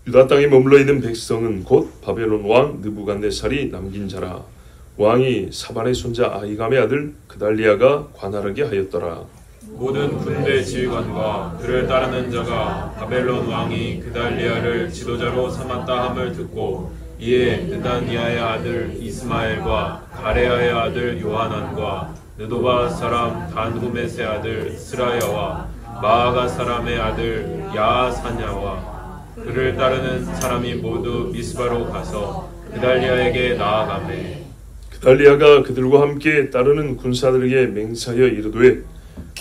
유다 땅에 머물러 있는 백성은 곧 바벨론 왕 느부갓네살이 남긴 자라. 왕이 사반의 손자 아히감의 아들 그달리아가 관할하게 하였더라. 모든 군대 지휘관과 그를 따르는 자가 바벨론 왕이 그달리아를 지도자로 삼았다 함을 듣고 이에 느다니아의 아들 이스마엘과 가레아의 아들 요하난과 느도바 사람 단후메스의 아들 스라야와 마아가 사람의 아들 야사냐와 그를 따르는 사람이 모두 미스바로 가서 그달리아에게 나아가매 그달리아가 그들과 함께 따르는 군사들에게 맹세하여 이르되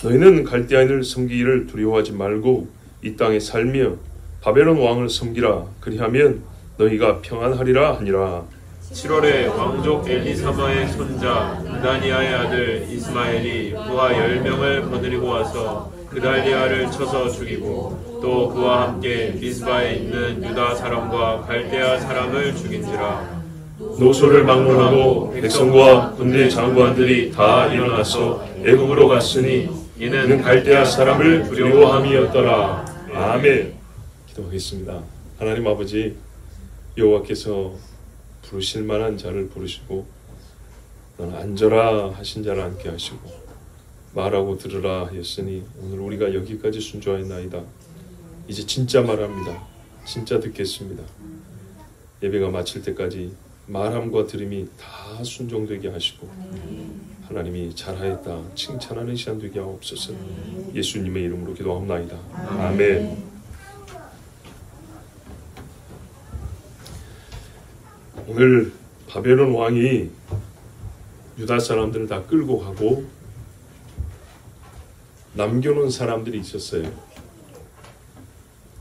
너희는 갈대아인을 섬기기를 두려워하지 말고 이 땅에 살며 바벨론 왕을 섬기라. 그리하면 너희가 평안하리라 하니라. 7월에 왕족 엘리사마의 손자 느다니아의 아들 이스마엘이 부하 10명을 거느리고 와서 그달리아를 쳐서 죽이고 또 그와 함께 미스바에 있는 유다 사람과 갈대아 사람을 죽인지라. 노소를 막론하고 백성과 군대 장관들이 다 일어나서 애국으로 갔으니 이는 갈대아 사람을 두려워함이었더라. 아멘. 기도하겠습니다. 하나님 아버지, 여호와께서 부르실 만한 자를 부르시고 너는 앉아라 하신 자를 앉게 하시고 말하고 들으라 하였으니 오늘 우리가 여기까지 순종하였나이다. 이제 진짜 말합니다. 진짜 듣겠습니다. 예배가 마칠 때까지 말함과 들음이 다 순종되게 하시고 하나님이 잘하였다 칭찬하는 시간 되게 하옵소서. 예수님의 이름으로 기도하옵나이다. 아멘. 오늘 바벨론 왕이 유다 사람들을 다 끌고 가고 남겨놓은 사람들이 있었어요.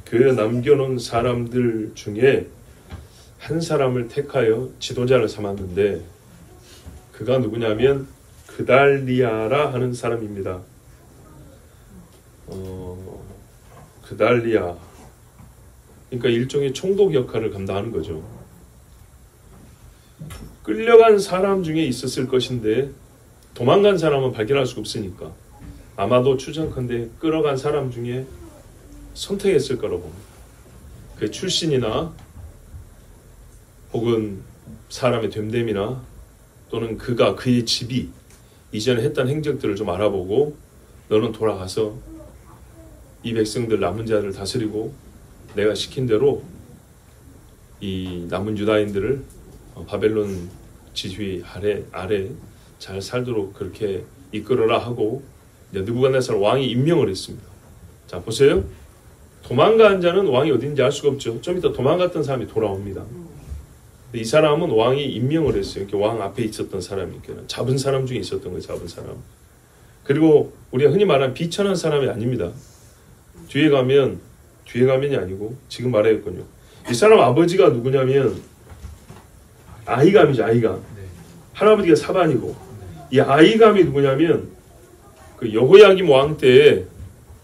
그 남겨놓은 사람들 중에 한 사람을 택하여 지도자를 삼았는데 그가 누구냐면 그달리아라 하는 사람입니다. 그달리아, 그러니까 일종의 총독 역할을 감당하는 거죠. 끌려간 사람 중에 있었을 것인데 도망간 사람은 발견할 수가 없으니까 아마도 추정컨대 끌어간 사람 중에 선택했을 거라고 봅니다. 그 출신이나 혹은 사람의 됨됨이나 또는 그의 집이 이전에 했던 행적들을 좀 알아보고 너는 돌아가서 이 백성들 남은 자를 다스리고 내가 시킨 대로 이 남은 유다인들을 바벨론 지휘 아래 잘 살도록 그렇게 이끌어라 하고 느부갓네살 왕이 임명을 했습니다. 자, 보세요. 도망간 자는 왕이 어딘지 알 수가 없죠. 좀 이따 도망갔던 사람이 돌아옵니다. 이 사람은 왕이 임명을 했어요. 이렇게 왕 앞에 있었던 사람이니까 잡은 사람 중에 있었던 거예요. 잡은 사람. 그리고 우리가 흔히 말하는 비천한 사람이 아닙니다. 뒤에 가면이 아니고 지금 말했군요. 이 사람 아버지가 누구냐면 아히감이죠. 아히감. 할아버지가 사반이고 이 아히감이 누구냐면 그 여호야김 왕 때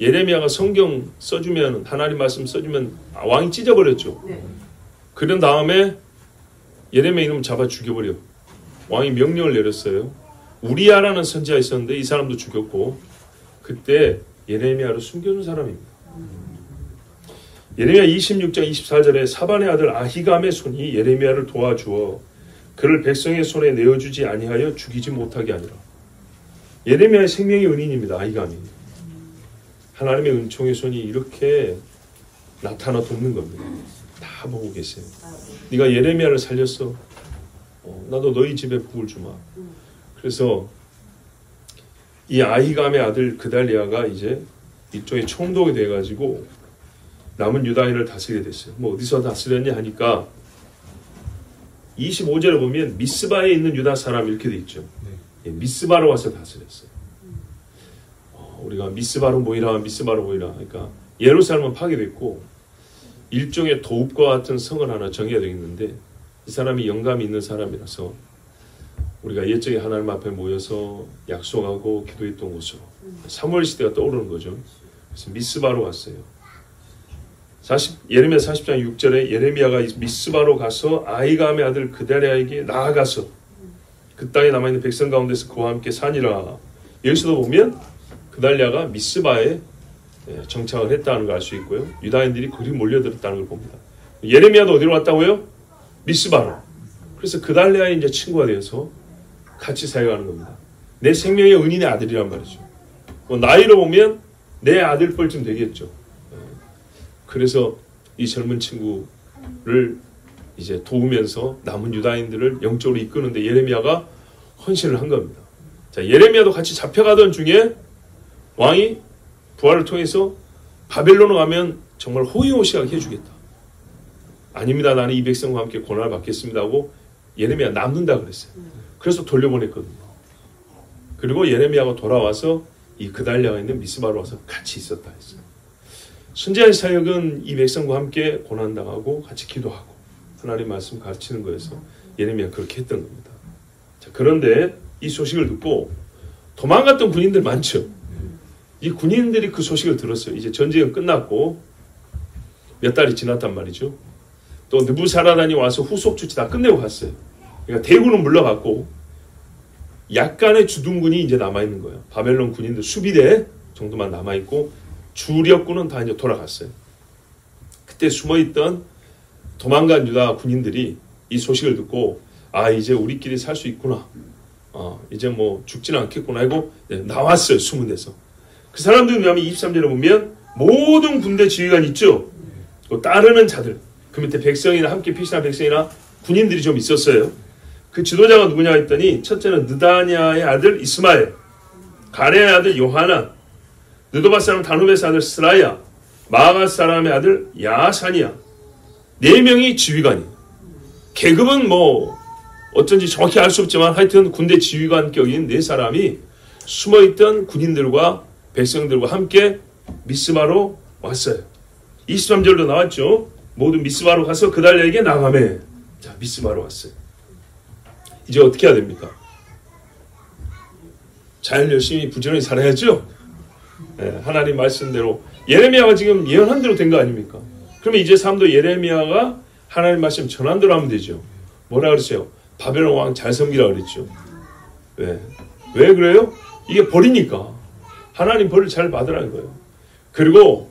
예레미야가 성경 써주면 하나님 말씀 써주면 왕이 찢어버렸죠. 그런 다음에 예레미야 이놈 잡아 죽여버려. 왕이 명령을 내렸어요. 우리야라는 선지자 있었는데 이 사람도 죽였고 그때 예레미야를 숨겨준 사람입니다. 예레미야 26장 24절에 사반의 아들 아히감의 손이 예레미야를 도와주어 그를 백성의 손에 내어주지 아니하여 죽이지 못하게 하니라. 예레미야의 생명의 은인입니다. 아히감이. 하나님의 은총의 손이 이렇게 나타나 돕는 겁니다. 다 보고 계세요. 네가 예레미야를 살렸어. 나도 너희 집에 복을 주마. 그래서 이 아히감의 아들 그달리아가 이제 이쪽에 총독이 돼가지고 남은 유다인을 다스리게 됐어요. 뭐 어디서 다스렸냐 하니까 25절에 보면 미스바에 있는 유다 사람 이렇게 돼 있죠. 미스바로 와서 다스렸어요. 우리가 미스바로 모이라. 그러니까 예루살렘은 파괴됐고 일종의 도읍과 같은 성을 하나 정해야 되겠는데 이 사람이 영감이 있는 사람이라서 우리가 옛적에 하나님 앞에 모여서 약속하고 기도했던 곳으로 사무엘 시대가 떠오르는 거죠. 그래서 미스바로 갔어요. 예레미야 40장 6절에 예레미야가 미스바로 가서 아히감의 아들 그달리아에게 나아가서 그 땅에 남아있는 백성 가운데서 그와 함께 사니라. 여기서도 보면 그달리아가 미스바에 정착을 했다는 걸 알 수 있고요. 유다인들이 그리 몰려들었다는 걸 봅니다. 예레미야도 어디로 왔다고요? 미스바로. 그래서 그달리아의 이제 친구가 되어서 같이 사역하는 겁니다. 내 생명의 은인의 아들이란 말이죠. 뭐 나이로 보면 내 아들 뻘쯤 되겠죠. 그래서 이 젊은 친구를 이제 도우면서 남은 유다인들을 영적으로 이끄는데 예레미야가 헌신을 한 겁니다. 자, 예레미야도 같이 잡혀가던 중에 왕이 부하를 통해서 바벨론에 가면 정말 호의호식하게 해주겠다. 아닙니다. 나는 이 백성과 함께 고난을 받겠습니다 하고 예레미야 남는다 그랬어요. 그래서 돌려보냈거든요. 그리고 예레미야가 돌아와서 이 그달리아가 있는 미스바로 와서 같이 있었다 했어요. 순자의 사역은 이 백성과 함께 고난당하고 같이 기도하고 하나님 말씀 가르치는 거여서 예레미야 그렇게 했던 겁니다. 자, 그런데 이 소식을 듣고 도망갔던 군인들 많죠. 이 군인들이 그 소식을 들었어요. 이제 전쟁은 끝났고 몇 달이 지났단 말이죠. 또 느부사라단이 와서 후속 조치 다 끝내고 갔어요. 그러니까 대군은 물러갔고 약간의 주둔군이 이제 남아있는 거예요. 바벨론 군인들 수비대 정도만 남아있고 주력군은 다 이제 돌아갔어요. 그때 숨어있던 도망간 유다 군인들이 이 소식을 듣고 아 이제 우리끼리 살 수 있구나. 이제 뭐 죽지는 않겠구나 하고 나왔어요. 숨은 데서. 그 사람들 보면 23절에 보면 모든 군대 지휘관 있죠. 따르는 자들 그 밑에 백성이나 함께 피신한 백성이나 군인들이 좀 있었어요. 그 지도자가 누구냐 했더니 첫째는 느다냐의 아들 이스마엘, 가레의 아들 요하난, 느도바 사람 다누베스 아들 스라야, 마가 사람의 아들 야사니야. 4명이 지휘관이에요. 계급은 뭐 어쩐지 정확히 알 수 없지만 하여튼 군대 지휘관격인 4사람이 숨어있던 군인들과 백성들과 함께 미스바로 왔어요. 23절로 나왔죠. 모두 미스바로 가서 그달리아에게 나가매. 자, 미스바로 왔어요. 이제 어떻게 해야 됩니까? 잘 열심히 부지런히 살아야죠. 네, 하나님 말씀대로 예레미야가 지금 예언한 대로 된 거 아닙니까? 그러면 이제 사람도 예레미야가 하나님 말씀 전한 대로 하면 되죠. 뭐라 그랬어요? 바벨론 왕 잘 섬기라 그랬죠. 왜 그래요? 이게 벌이니까 하나님 벌을 잘 받으라는 거예요. 그리고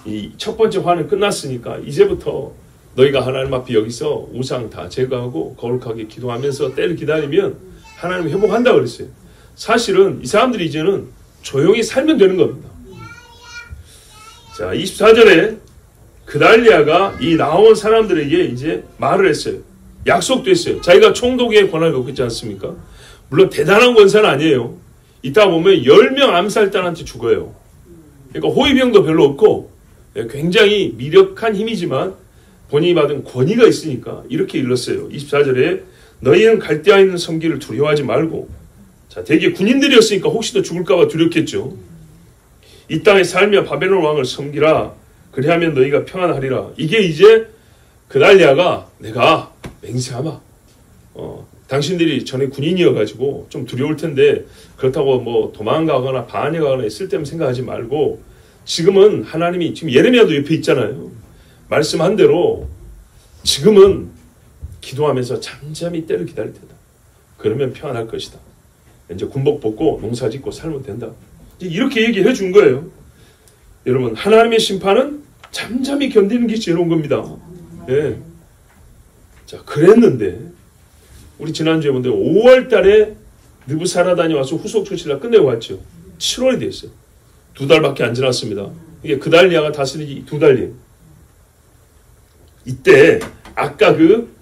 이 첫 번째 화는 끝났으니까 이제부터 너희가 하나님 앞에 여기서 우상 다 제거하고 거룩하게 기도하면서 때를 기다리면 하나님 회복한다 그랬어요. 사실은 이 사람들이 이제는 조용히 살면 되는 겁니다. 자, 24절에 그달리아가 이 나온 사람들에게 이제 말을 했어요. 약속도 했어요. 자기가 총독의 권한을 갖고 있지 않습니까? 물론 대단한 권사는 아니에요. 이따 보면 10명 암살단한테 죽어요. 그러니까 호위병도 별로 없고 굉장히 미력한 힘이지만 본인이 받은 권위가 있으니까 이렇게 일렀어요. 24절에 너희는 갈대아에 있는 섬기를 두려워하지 말고, 자, 대개 군인들이었으니까 혹시 더 죽을까봐 두렵겠죠. 이 땅에 살며 바벨론 왕을 섬기라. 그리하면 너희가 평안하리라. 이게 이제 그달리아가 내가 맹세하마. 당신들이 전에 군인이어가지고 좀 두려울 텐데 그렇다고 뭐 도망가거나 반역하거나 쓸데없는 생각하지 말고 지금은 하나님이 지금 예레미야도 옆에 있잖아요. 말씀한 대로 지금은 기도하면서 잠잠히 때를 기다릴 테다. 그러면 평안할 것이다. 이제 군복 벗고 농사 짓고 살면 된다. 이렇게 얘기해 준 거예요. 여러분, 하나님의 심판은 잠잠히 견디는 게 지혜로운 겁니다. 예. 자, 그랬는데 우리 지난주에 본데 5월 달에 느부사라단이 와서 후속 조치를 끝내고 왔죠. 7월이 됐어요. 2달밖에 안 지났습니다. 이게 그달리아가 다스리기 2달이에요. 이때 아까 그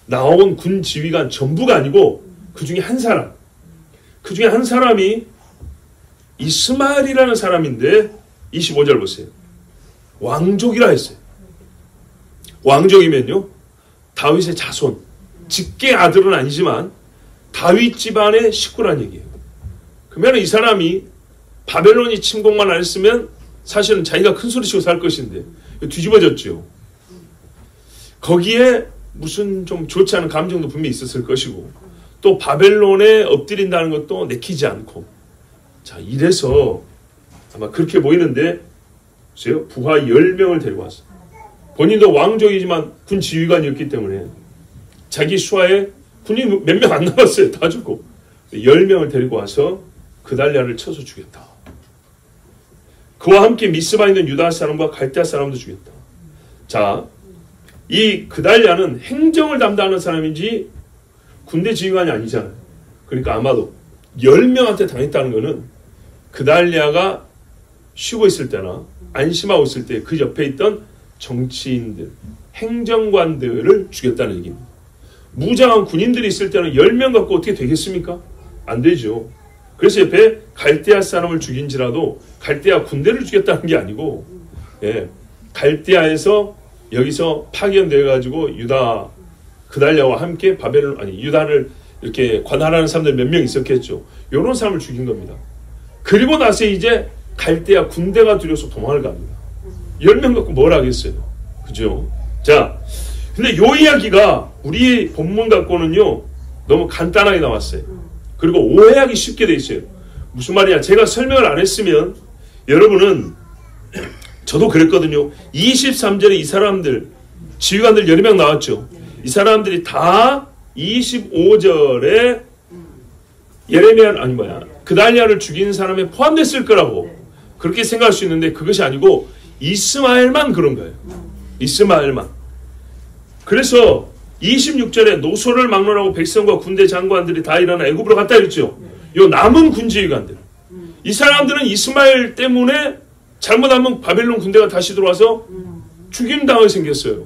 나온 군 지휘관 전부가 아니고 그 중에 한 사람, 그 중에 한 사람이 이스마엘이라는 사람인데 25절 보세요. 왕족이라 했어요. 왕족이면요, 다윗의 자손, 직계 아들은 아니지만 다윗 집안의 식구란 얘기예요. 그러면 이 사람이 바벨론이 침공만 안 했으면 사실은 자기가 큰 소리 치고 살 것인데 뒤집어졌죠. 거기에 무슨 좀 좋지 않은 감정도 분명히 있었을 것이고 또 바벨론에 엎드린다는 것도 내키지 않고, 자, 이래서 아마 그렇게 보이는데 보세요. 부하 10명을 데리고 왔어요. 본인도 왕족이지만 군 지휘관이었기 때문에 자기 수하에 군인 몇 명 안 남았어요. 다 죽고 10명을 데리고 와서 그달리아를 쳐서 죽였다. 그와 함께 미스바에 있는 유다 사람과 갈대아 사람도 죽였다. 자, 이 그달랴는 행정을 담당하는 사람인지 군대 지휘관이 아니잖아요. 그러니까 아마도 10명한테 당했다는 것은 그달랴가 쉬고 있을 때나 안심하고 있을 때 그 옆에 있던 정치인들, 행정관들을 죽였다는 얘기입니다. 무장한 군인들이 있을 때는 10명 갖고 어떻게 되겠습니까? 안 되죠. 그래서 옆에 갈대아 사람을 죽인지라도 갈대아 군대를 죽였다는 게 아니고, 예, 갈대아에서 여기서 파견되어 가지고 유다 그달랴와 함께 바벨론, 아니 유다를 이렇게 관할하는 사람들 몇 명 있었겠죠. 이런 사람을 죽인 겁니다. 그리고 나서 이제 갈대아 군대가 두려워서 도망을 갑니다. 10명 갖고 뭘 하겠어요. 그죠? 자, 근데 요 이야기가 우리 본문 갖고는요 너무 간단하게 나왔어요. 그리고 오해하기 쉽게 돼 있어요. 무슨 말이야? 제가 설명을 안 했으면 여러분은, 저도 그랬거든요. 23절에 이 사람들 지휘관들 10명 나왔죠. 이 사람들이 다 25절에 예레미야, 아니 뭐야, 그달랴를 죽인 사람에 포함됐을 거라고 그렇게 생각할 수 있는데 그것이 아니고 이스마엘만 그런 거예요. 이스마엘만. 그래서 26절에 노소를 막론하고 백성과 군대 장관들이 다 일어나 애굽으로 갔다 그랬죠. 요 남은 군지휘관들. 이 사람들은 이스마엘 때문에 잘못하면 바벨론 군대가 다시 들어와서 죽임당하게 생겼어요.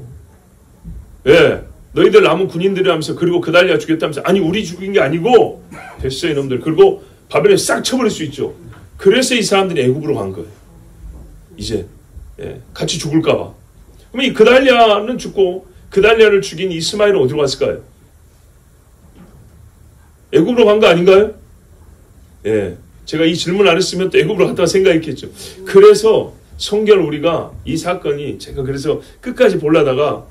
예, 너희들 남은 군인들이 하면서, 그리고 그달랴 죽였다면서, 아니 우리 죽인 게 아니고 됐어요 이놈들. 그리고 바벨론에 싹 쳐버릴 수 있죠. 그래서 이 사람들이 애굽으로 간 거예요. 이제, 예, 같이 죽을까 봐. 그럼 이 그달랴는 죽고 그달랴를 죽인 이스마엘은 어디로 갔을까요? 애굽으로 간 거 아닌가요? 예, 제가 이 질문 안 했으면 또 애굽으로 갔다가 생각했겠죠. 그래서 성경을 우리가 이 사건이, 제가 그래서 끝까지 보려다가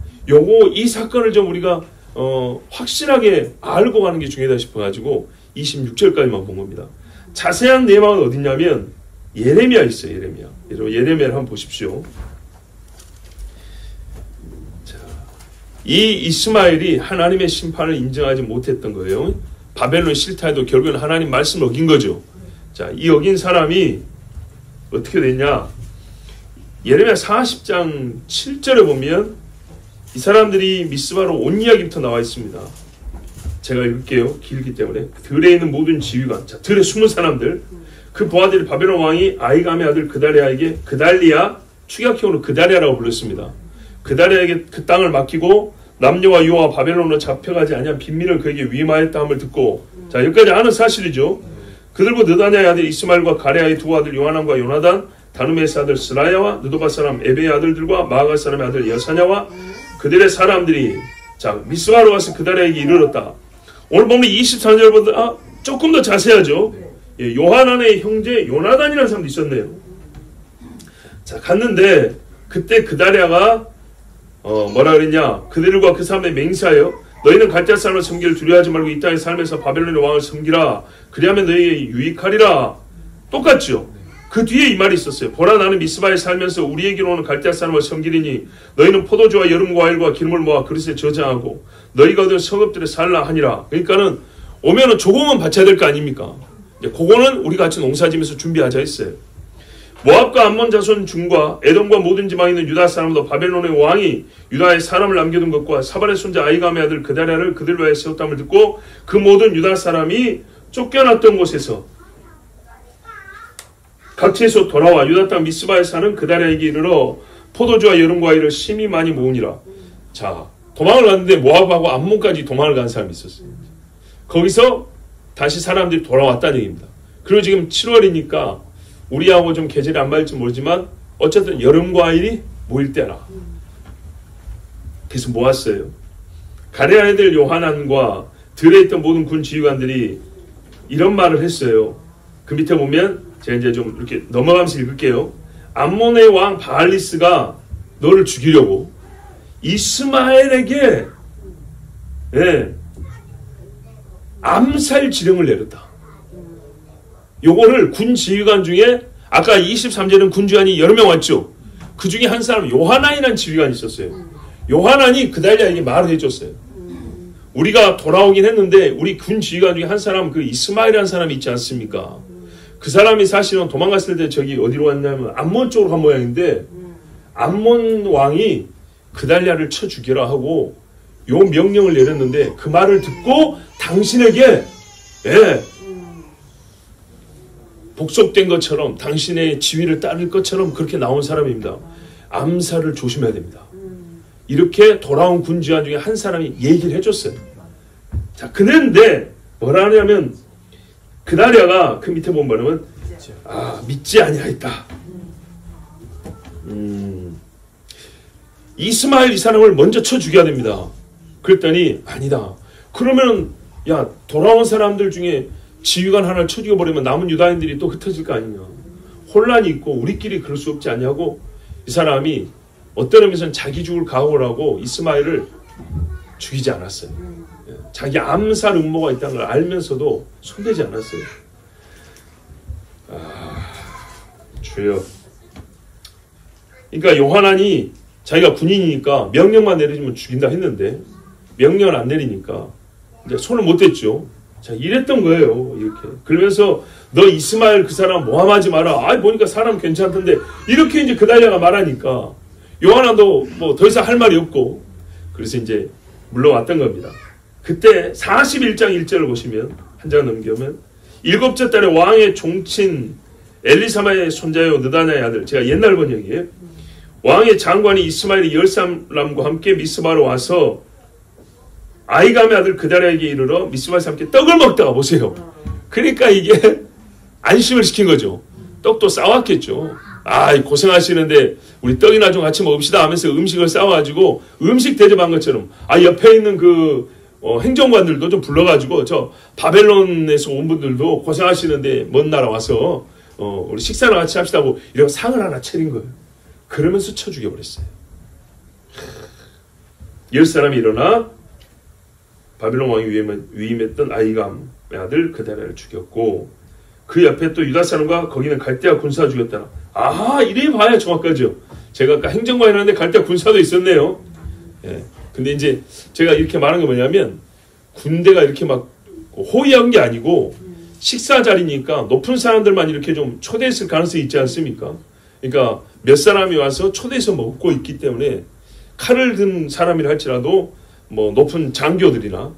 이 사건을 좀 우리가 확실하게 알고 가는 게 중요하다 싶어가지고 26절까지만 본 겁니다. 자세한 내용은 어디냐면 예레미야 있어요. 예레미야. 예레미야를 한번 보십시오. 자, 이 이스마엘이 하나님의 심판을 인정하지 못했던 거예요. 바벨론 실타에도 결국은 하나님 말씀을 어긴 거죠. 자, 이 어긴 사람이 어떻게 됐냐? 예레미야 40장 7절에 보면 이 사람들이 미스바로 온 이야기부터 나와 있습니다. 제가 읽을게요. 길기 때문에. 들에 있는 모든 지휘관, 자, 들에 숨은 사람들, 그 부하들이 바벨론 왕이 아이감의 아들 그달랴에게, 그달리아, 축약형으로 그달랴라고 불렀습니다. 그달랴에게 그 땅을 맡기고 남녀와 여호와 바벨론으로 잡혀가지 아니한 빈민을 그에게 위임하였다함을 듣고, 자, 여기까지 아는 사실이죠. 그들과 느다냐의 아들 이스마엘과 가레아의 두 아들 요하난과 요나단, 다누메스 아들 스라야와 느도바 사람 에베의 아들들과 마아가 사람의 아들 여사냐와 그들의 사람들이, 자, 미스바로 가서 그달랴에게 이르렀다. 오늘 보면 23절보다 조금 더 자세하죠. 예, 요하난의 형제 요나단이라는 사람도 있었네요. 자, 갔는데 그때 그달랴가 뭐라 그랬냐? 그들과 그 사람의 맹세하여 너희는 갈대아 사람을 섬기를 두려워하지 말고 이 땅에 살면서 바벨론의 왕을 섬기라. 그리하면 너희에게 유익하리라. 똑같죠. 그 뒤에 이 말이 있었어요. 보라, 나는 미스바에 살면서 우리에게로 오는 갈대아 사람을 섬기리니 너희는 포도주와 여름 과일과 기름을 모아 그릇에 저장하고 너희가 얻은 성읍들에 살라 하니라. 그러니까는 오면은 조공은 바쳐야 될 거 아닙니까? 이제 그거는 우리 같이 농사지면서 준비하자 했어요. 모압과 암몬 자손 중과 에돔과 모든 지방에 있는 유다 사람도 바벨론의 왕이 유다에 사람을 남겨둔 것과 사발의 손자 아이감의 아들 그달랴를 그들로 해 세웠담을 듣고 그 모든 유다 사람이 쫓겨났던 곳에서 각지에서 돌아와 유다 땅 미스바에 사는 그달랴에게 이르러 포도주와 여름 과일을 심히 많이 모으니라. 자, 도망을 갔는데 모압하고 암몬까지 도망을 간 사람이 있었어요. 거기서 다시 사람들이 돌아왔다는 얘기입니다. 그리고 지금 7월이니까 우리하고 좀 계절이 안 맞을지 모르지만 어쨌든 여름 과일이 모일 때라. 그래서 모았어요. 가레아 애들 요하난과 들에 있던 모든 군 지휘관들이 이런 말을 했어요. 그 밑에 보면 제가 이제 좀 이렇게 넘어가면서 읽을게요. 암몬의 왕 바알리스가 너를 죽이려고 이스마엘에게, 예, 암살 지령을 내렸다. 요거를 군 지휘관 중에 아까 23절은 군 지휘관이 여러 명 왔죠. 그 중에 한 사람 요하난이라는 지휘관이 있었어요. 요하난이 그달랴에게 말을 해줬어요. 우리가 돌아오긴 했는데 우리 군 지휘관 중에 한 사람, 그 이스마엘이라는 사람이 있지 않습니까? 그 사람이 사실은 도망갔을 때 저기 어디로 왔냐면 암몬 쪽으로 간 모양인데 암몬 왕이 그달랴를 쳐 죽이라 하고 요 명령을 내렸는데 그 말을 듣고 당신에게 복속된 것처럼 당신의 지위를 따를 것처럼 그렇게 나온 사람입니다. 암살을 조심해야 됩니다. 이렇게 돌아온 군주한 중에 한 사람이 얘기를 해줬어요. 자, 그런데 뭐라 하냐면 그달랴가 그 밑에 보면 뭐냐면 믿지 아니하였다. 이스마엘 이 사람을 먼저 쳐 죽여야 됩니다. 그랬더니 아니다. 그러면 야 돌아온 사람들 중에 지휘관 하나를 쳐 죽여버리면 남은 유다인들이 또 흩어질 거 아니냐. 혼란이 있고 우리끼리 그럴 수 없지 않냐고 이 사람이 어떤 의미에서는 자기 죽을 각오를 하고 이스마엘을 죽이지 않았어요. 자기 암살 음모가 있다는 걸 알면서도 손대지 않았어요. 주여. 그러니까 요하난이 자기가 군인이니까 명령만 내리면 죽인다 했는데 명령을 안 내리니까 이제 손을 못 댔죠. 자, 이랬던 거예요. 이렇게. 그러면서 너 이스마엘 그 사람 모함하지 마라. 보니까 사람 괜찮던데 이렇게 이제 그달랴가 말하니까 요하난도 뭐 더 이상 할 말이 없고 그래서 이제 물러왔던 겁니다. 그때 41장 1절을 보시면 한 장 넘기면 일곱째 달에 왕의 종친 엘리사마의 손자요 느다냐의 아들, 제가 옛날 번역이에요. 왕의 장관이 이스마엘이 10사람과 함께 미스바로 와서 아이감의 아들 그달랴에게 이르러 미스바에서 함께 떡을 먹다가 보세요. 그러니까 이게 안심을 시킨 거죠. 떡도 싸왔겠죠. 고생하시는데 우리 떡이나 좀 같이 먹읍시다 하면서 음식을 싸와가지고 음식 대접한 것처럼 옆에 있는 그 행정관들도 좀 불러가지고 저 바벨론에서 온 분들도 고생하시는데 먼 나라 와서 우리 식사를 같이 합시다 하고 이런 상을 하나 차린 거예요. 그러면서 쳐 죽여버렸어요. 10사람이 일어나 바벨론 왕이 위임했던 아이감의 아들 그달랴를 죽였고 그 옆에 또 유다 사람과 거기는 갈대아 군사 죽였다. 이래 봐야 정확하죠. 제가 아까 행정관이 했는데 갈대아 군사도 있었네요. 근데 이제 제가 이렇게 말한 게 뭐냐면 군대가 이렇게 막 호위한 게 아니고 식사 자리니까 높은 사람들만 이렇게 좀 초대했을 가능성이 있지 않습니까? 그러니까 몇 사람이 와서 초대해서 먹고 있기 때문에 칼을 든 사람이라 할지라도 뭐 높은 장교들이나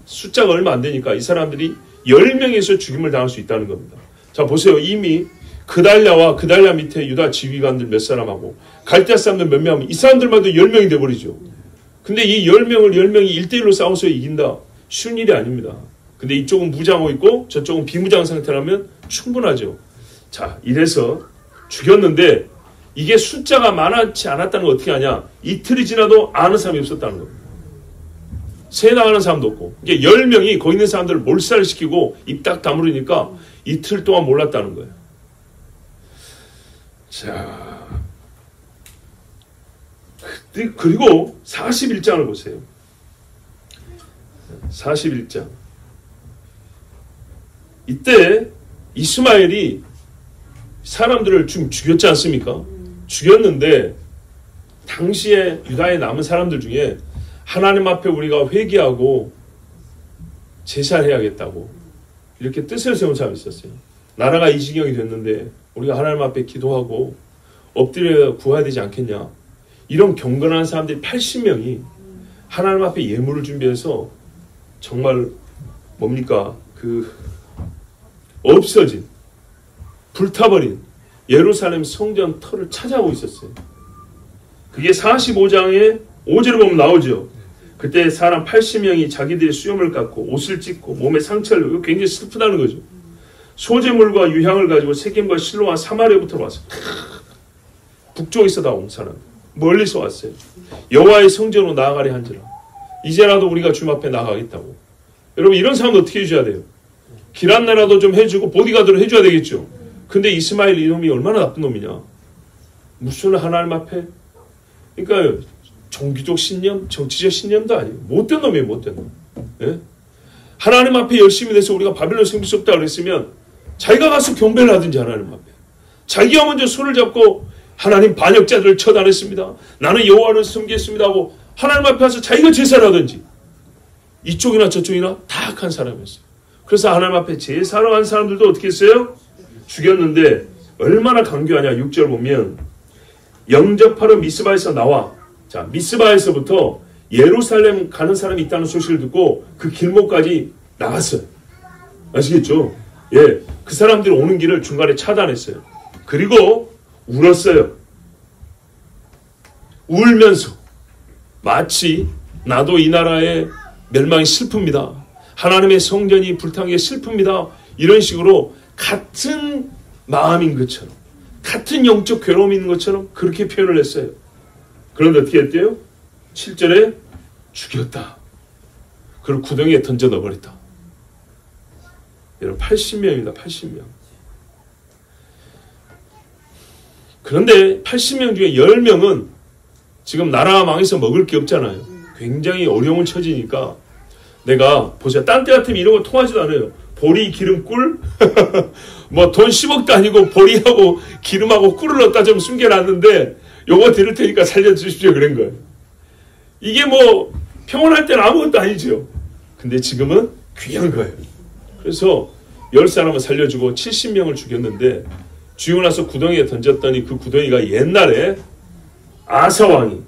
숫자가 얼마 안 되니까 이 사람들이 10명에서 죽임을 당할 수 있다는 겁니다. 자 보세요. 이미 그달랴와 그달랴 밑에 유다 지휘관들 몇 사람하고 갈대아 사람들 몇 명하면 이 사람들만 도 10명이 돼버리죠. 근데 이 10명이 1대1로 싸워서 이긴다. 쉬운 일이 아닙니다. 근데 이쪽은 무장하고 있고 저쪽은 비무장 상태라면 충분하죠. 자, 이래서 죽였는데 이게 숫자가 많지 않았다는 걸 어떻게 하냐. 이틀이 지나도 아는 사람이 없었다는 겁니다. 새 나가는 사람도 없고 이게 10명이 거기 있는 사람들을 몰살시키고 입 딱 다물으니까 이틀 동안 몰랐다는 거예요. 자, 그리고 41장을 보세요. 41장. 이때 이스마엘이 사람들을 좀 죽였지 않습니까? 죽였는데 당시에 유다에 남은 사람들 중에 하나님 앞에 우리가 회개하고 제사를 해야겠다고 이렇게 뜻을 세운 사람이 있었어요. 나라가 이 지경이 됐는데 우리가 하나님 앞에 기도하고 엎드려 구해야 되지 않겠냐. 이런 경건한 사람들이 80명이 하나님 앞에 예물을 준비해서 정말 뭡니까? 없어진 불타버린 예루살렘 성전 터를 찾아오고 있었어요. 그게 45장에 5절을 보면 나오죠. 그때 사람 80명이 자기들의 수염을 깎고 옷을 찢고 몸에 상처를 입고 굉장히 슬프다는 거죠. 소재물과 유향을 가지고 세겜과 실로와 사마리아부터 왔어요. 북쪽에서 다 온 사람. 멀리서 왔어요. 여호와의 성전으로 나아가려 한지라. 이제라도 우리가 주님 앞에 나가겠다고. 여러분 이런 사람 어떻게 해줘야 돼요? 길 안내라도 좀 해주고 보디가드로 해줘야 되겠죠. 근데 이스마엘 이놈이 얼마나 나쁜 놈이냐. 무슨 하나님 앞에. 그러니까 종교적 신념, 정치적 신념도 아니에요. 못된 놈이에요. 못된 놈. 예? 하나님 앞에 열심히 돼서 우리가 바벨론 섬길 수 없다고 그랬으면 자기가 가서 경배를 하든지 하나님 앞에. 자기가 먼저 손을 잡고 하나님 반역자들을 처단했습니다. 나는 여호와를 섬기겠습니다 하고 하나님 앞에 와서 자기가 제사를 하든지. 이쪽이나 저쪽이나 다 악한 사람이었어요. 그래서 하나님 앞에 제사를 한 사람들도 어떻게 했어요? 죽였는데 얼마나 강교하냐. 6절 보면 영접하러 미스바에서 나와 자, 미스바에서부터 예루살렘 가는 사람이 있다는 소식을 듣고 그 길목까지 나갔어요. 아시겠죠? 예, 그 사람들이 오는 길을 중간에 차단했어요. 그리고 울었어요. 울면서 마치 나도 이 나라의 멸망이 슬픕니다. 하나님의 성전이 불탄 게 슬픕니다. 이런 식으로 같은 마음인 것처럼, 같은 영적 괴로움이 있는 것처럼 그렇게 표현을 했어요. 그런데 어떻게 했대요? 7절에 죽였다. 그리고 구덩이에 던져 넣어버렸다. 여러분 80명입니다. 80명. 그런데 80명 중에 10명은 지금 나라가 망해서 먹을 게 없잖아요. 굉장히 어려움을 처지니까 내가 보세요. 딴 때 같으면 이런 거 통하지도 않아요. 보리, 기름, 꿀? 뭐 돈 10억도 아니고 보리하고 기름하고 꿀을 넣었다 좀 숨겨놨는데 요거 드릴 테니까 살려주십시오. 그런 거예요. 이게 뭐 평온할 때는 아무것도 아니죠. 근데 지금은 귀한 거예요. 그래서 10사람을 살려주고 70명을 죽였는데 죽이고 나서 구덩이에 던졌더니 그 구덩이가 옛날에 아사왕이,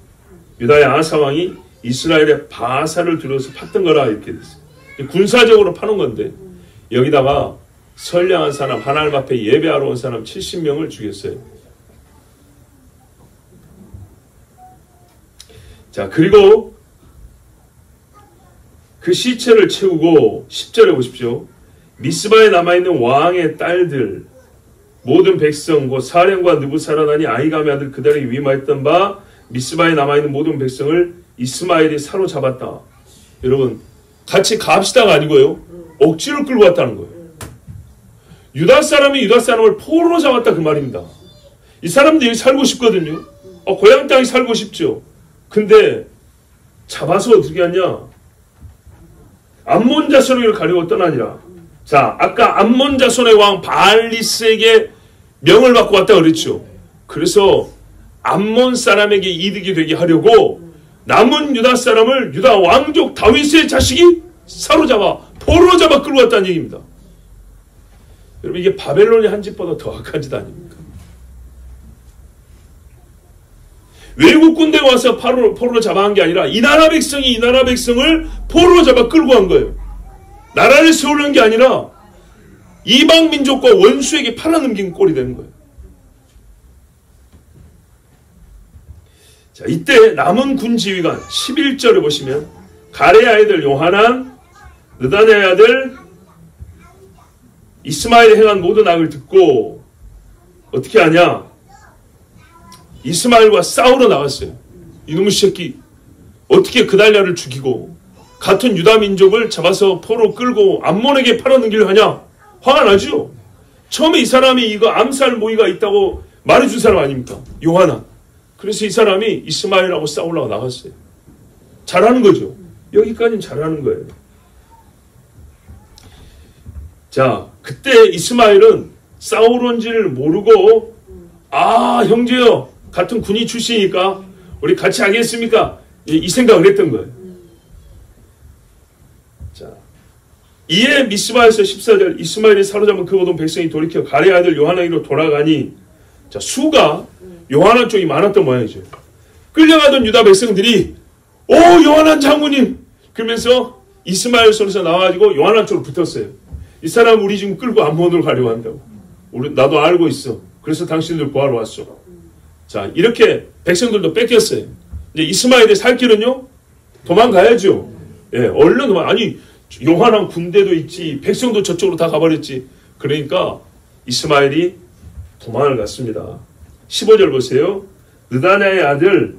유다의 아사왕이 이스라엘의 바사를 들어서 팠던 거라 이렇게 됐어요. 군사적으로 파는 건데 여기다가 선량한 사람, 하나님 앞에 예배하러 온 사람 70명을 죽였어요. 자, 그리고 그 시체를 채우고 10절에 보십시오. 미스바에 남아있는 왕의 딸들 모든 백성 곧 사령과 느부사라다니 아히감의 아들 그달이 위임하였던 바 미스바에 남아있는 모든 백성을 이스마엘이 사로잡았다. 여러분 같이 갑시다가 아니고요. 억지로 끌고 왔다는 거예요. 유다 사람이 유다 사람을 포로로 잡았다 그 말입니다. 이 사람들이 여기 살고 싶거든요. 고향 땅에 살고 싶죠. 근데 잡아서 어떻게 하냐. 암몬 자손에게로 가려고 떠나니라. 자, 아까 암몬 자손의 왕 바알리스에게 명을 받고 왔다 그랬죠. 그래서 암몬 사람에게 이득이 되게 하려고 남은 유다 사람을 유다 왕족 다윗의 자식이 사로잡아 포로로 잡아 끌고 왔다는 얘기입니다. 여러분 이게 바벨론이 한 짓보다 더 악한 짓 아닙니까? 외국 군대가 와서 포로로 잡아간 게 아니라 이 나라 백성이 이 나라 백성을 포로로 잡아 끌고 간 거예요. 나라를 세우려는 게 아니라 이방 민족과 원수에게 팔아넘긴 꼴이 되는 거예요. 자, 이때 남은 군 지휘관 11절에 보시면 가레의 아들 요하난, 느다냐의 아들 이스마엘이 행한 모든 악을 듣고 어떻게 하냐? 이스마엘과 싸우러 나갔어요. 이놈의 새끼 어떻게 그달랴를 죽이고 같은 유다 민족을 잡아서 포로 끌고 암몬에게 팔아넘기려 하냐? 화가 나죠? 처음에 이 사람이 이거 암살 모의가 있다고 말해준 사람 아닙니까? 요하난. 그래서 이 사람이 이스마엘하고 싸우려고 나갔어요. 잘하는 거죠. 여기까지는 잘하는 거예요. 자, 그때 이스마엘은 싸우는지를 모르고 형제요. 같은 군인 출신이니까 우리 같이 하겠습니까? 이 생각을 했던 거예요. 자, 이에 미스바에서 14절 이스마엘이 사로잡은 그 모든 백성이 돌이켜 가레의 아들 요하나에게로 돌아가니 자, 수가 요하난 쪽이 많았던 모양이죠. 끌려가던 유다 백성들이 요하난 장군님 그러면서 이스마엘 손에서 나와가지고 요하난 쪽으로 붙었어요. 이 사람 우리 지금 끌고 암몬으로 가려고 한다고. 나도 알고 있어. 그래서 당신들 구하러 왔어. 자, 이렇게 백성들도 뺏겼어요. 이제 이스마엘의 살 길은요 도망가야죠. 예, 얼른 도망. 아니 요한한 군대도 있지 백성도 저쪽으로 다 가버렸지. 그러니까 이스마엘이 도망을 갔습니다. 15절 보세요. 느다냐의 아들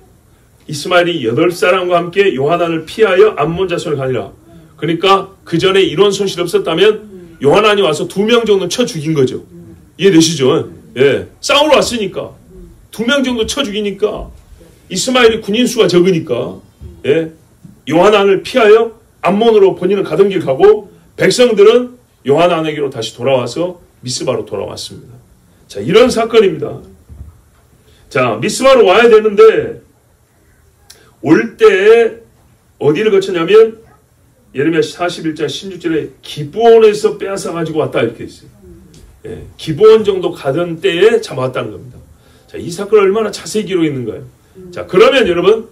이스마엘이 8사람과 함께 요하난을 피하여 암몬 자손을 가니라. 그러니까 그 전에 이런 손실이 없었다면 요하난이 와서 2명 정도 쳐 죽인 거죠. 이해되시죠? 예, 싸우러 왔으니까 2명 정도 쳐 죽이니까 이스마엘이 군인 수가 적으니까 예, 요하난을 피하여 암몬으로 본인은 가던 길 가고 백성들은 요하난에게로 다시 돌아와서 미스바로 돌아왔습니다. 자, 이런 사건입니다. 자, 미스바로 와야 되는데 올 때 어디를 거쳤냐면 예레미야 41장 16절에 기브온에서 빼앗아 가지고 왔다 이렇게 있어요. 예, 기브온 정도 가던 때에 잡아왔다는 겁니다. 자, 이 사건을 얼마나 자세히 기록했는가요? 자, 그러면 여러분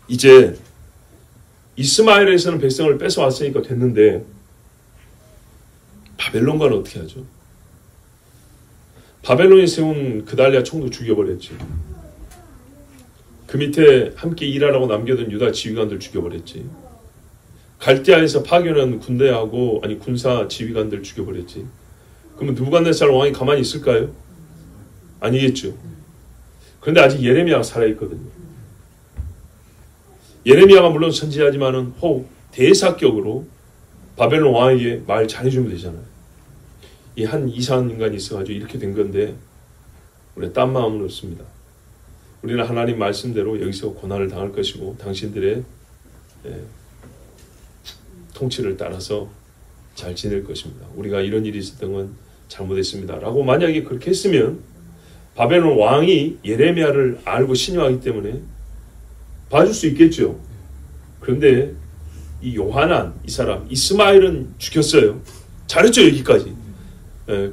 이제 이스마엘에서는 백성을 뺏어왔으니까 됐는데 바벨론과는 어떻게 하죠? 바벨론이 세운 그달리아 총도 죽여버렸지. 그 밑에 함께 일하라고 남겨둔 유다 지휘관들 죽여버렸지. 갈대아에서 파견한 군대하고 군사 지휘관들 죽여버렸지. 그러면 느부갓네살 왕이 가만히 있을까요? 아니겠죠. 그런데 아직 예레미야가 살아있거든요. 예레미야가 물론 선지자지만은 혹 대사격으로 바벨론 왕에게 말 잘해주면 되잖아요. 이 한 이상한 인간이 있어가지고 이렇게 된 건데 우리 딴 마음은 없습니다. 우리는 하나님 말씀대로 여기서 고난을 당할 것이고 당신들의 통치를 따라서 잘 지낼 것입니다. 우리가 이런 일이 있었던 건 잘못했습니다. 라고 만약에 그렇게 했으면 바벨론 왕이 예레미야를 알고 신용하기 때문에 봐줄 수 있겠죠. 그런데 이 요하난, 이 사람 이스마엘은 죽였어요. 잘했죠. 여기까지.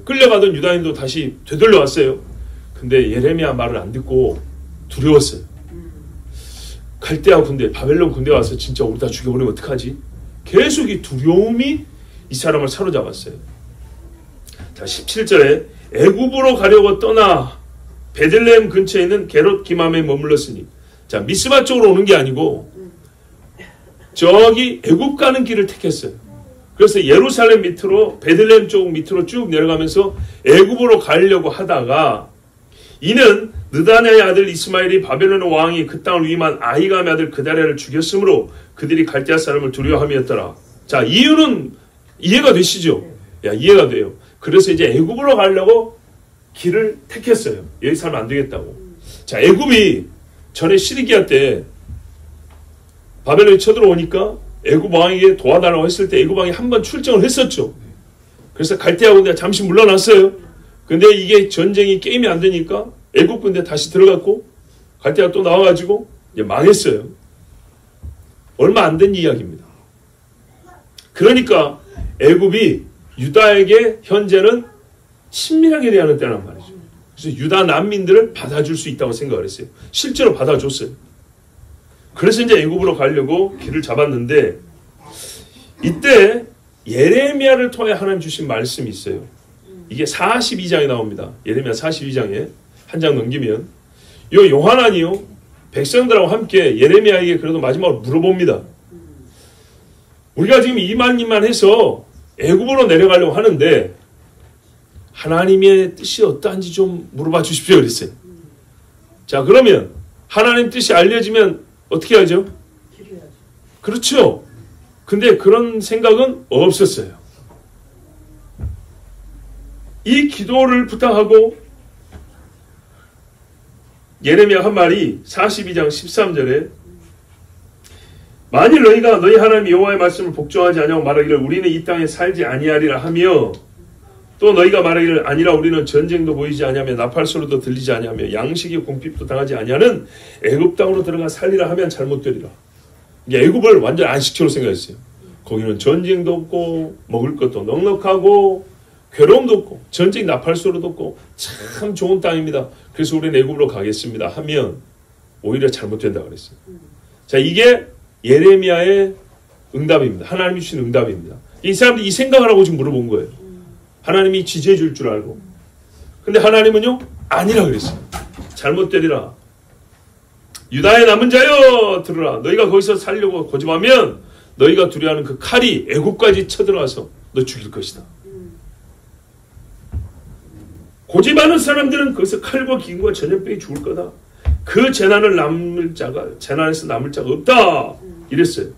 끌려가던 유다인도 다시 되돌려왔어요. 근데 예레미야 말을 안 듣고 두려웠어요. 갈대아 군대, 바벨론 군대 와서 진짜 우리 다 죽여버리면 어떡하지? 계속 이 두려움이 이 사람을 사로잡았어요. 자, 17절에 애굽으로 가려고 떠나 베들레헴 근처에 있는 게롯 기맘에 머물렀으니, 자, 미스바 쪽으로 오는 게 아니고 저기 애굽 가는 길을 택했어요. 그래서 예루살렘 밑으로 베들레헴 쪽 밑으로 쭉 내려가면서 애굽으로 가려고 하다가 이는 느다냐의 아들 이스마엘이 바벨론 왕이 그 땅을 위임한 아히감의 아들 그달랴를 죽였으므로 그들이 갈대아 사람을 두려워함이었더라. 자, 이유는 이해가 되시죠? 야, 이해가 돼요. 그래서 이제 애굽으로 가려고 길을 택했어요. 여기 살면 안 되겠다고. 자, 애굽이 전에 시리기아 때 바벨론이 쳐들어오니까 애굽 왕에게 도와달라고 했을 때 애굽 왕이 한 번 출정을 했었죠. 그래서 갈대아 군대가 잠시 물러났어요. 근데 이게 전쟁이 게임이 안 되니까 애굽 군대 다시 들어갔고 갈대아가 또 나와가지고 이제 망했어요. 얼마 안 된 이야기입니다. 그러니까 애굽이 유다에게 현재는 친밀하게 대하는 때란 말이죠. 그래서 유다 난민들을 받아줄 수 있다고 생각을 했어요. 실제로 받아줬어요. 그래서 이제 애굽으로 가려고 길을 잡았는데 이때 예레미야를 통해 하나님 주신 말씀이 있어요. 이게 42장에 나옵니다. 예레미야 42장에 한 장 넘기면 요 요하난이요 백성들하고 함께 예레미야에게 그래도 마지막으로 물어봅니다. 우리가 지금 이만 해서 애굽으로 내려가려고 하는데 하나님의 뜻이 어떠한지 좀 물어봐 주십시오 그랬어요. 자, 그러면 하나님 뜻이 알려지면 어떻게 하죠? 그렇죠. 근데 그런 생각은 없었어요. 이 기도를 부탁하고 예레미야 한 말이 42장 13절에 만일 너희가 너희 하나님 여호와의 말씀을 복종하지 아니하고 말하기를 우리는 이 땅에 살지 아니하리라 하며 또 너희가 말하기를 아니라 우리는 전쟁도 보이지 아니하며 나팔소리도 들리지 아니하며 양식이 궁핍도 당하지 아니하는 애굽 땅으로 들어가 살리라 하면 잘못되리라. 이게 애굽을 완전 안식처로 생각했어요. 거기는 전쟁도 없고 먹을 것도 넉넉하고 괴로움도 없고 전쟁 나팔소리도 없고 참 좋은 땅입니다. 그래서 우리는 애굽으로 가겠습니다 하면 오히려 잘못된다 그랬어요. 자, 이게 예레미야의 응답입니다. 하나님이 주신 응답입니다. 이 사람들이 이 생각을 하고 지금 물어본 거예요. 하나님이 지지해 줄 줄 알고. 근데 하나님은요 아니라 그랬어요. 잘못되리라. 유다의 남은 자여 들으라. 너희가 거기서 살려고 고집하면 너희가 두려워하는 그 칼이 애굽까지 쳐들어가서 너 죽일 것이다. 고집하는 사람들은 거기서 칼과 기근과 전염병이 죽을 거다. 그 재난에서 남을 자가 없다. 이랬어요.